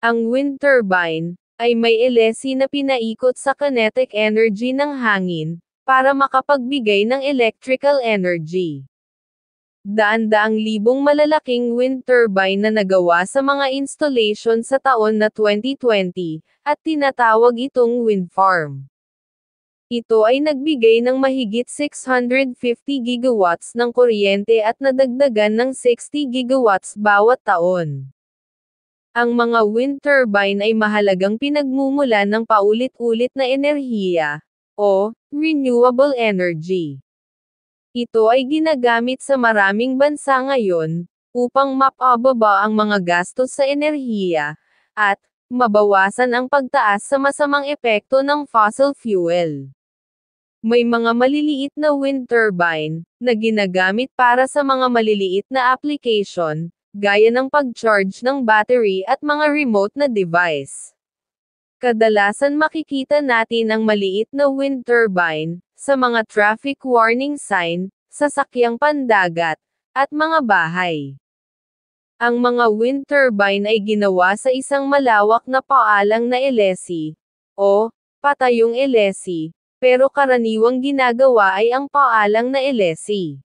Ang wind turbine ay may elesi na pinaikot sa kinetic energy ng hangin para makapagbigay ng electrical energy. Daan-daang libong malalaking wind turbine na nagawa sa mga installation sa taon na 2020, at tinatawag itong wind farm. Ito ay nagbigay ng mahigit 650 gigawatts ng kuryente at nadagdagan ng 60 gigawatts bawat taon. Ang mga wind turbine ay mahalagang pinagmumulan ng paulit-ulit na enerhiya, o renewable energy. Ito ay ginagamit sa maraming bansa ngayon, upang mapababa ang mga gastos sa enerhiya, at mabawasan ang pagtaas sa masamang epekto ng fossil fuel. May mga maliliit na wind turbine na ginagamit para sa mga maliliit na application, gaya ng pag-charge ng battery at mga remote na device. Kadalasan makikita natin ang maliit na wind turbine sa mga traffic warning sign, sasakyang pandagat, at mga bahay. Ang mga wind turbine ay ginawa sa isang malawak na paalang na elesi, o patayong elesi, pero karaniwang ginagawa ay ang paalang na elesi.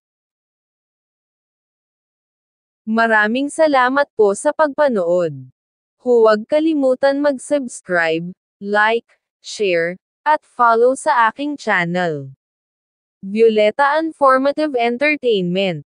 Maraming salamat po sa pagpanood. Huwag kalimutan mag-subscribe, like, share, at follow sa aking channel. Violeta Informative Entertainment.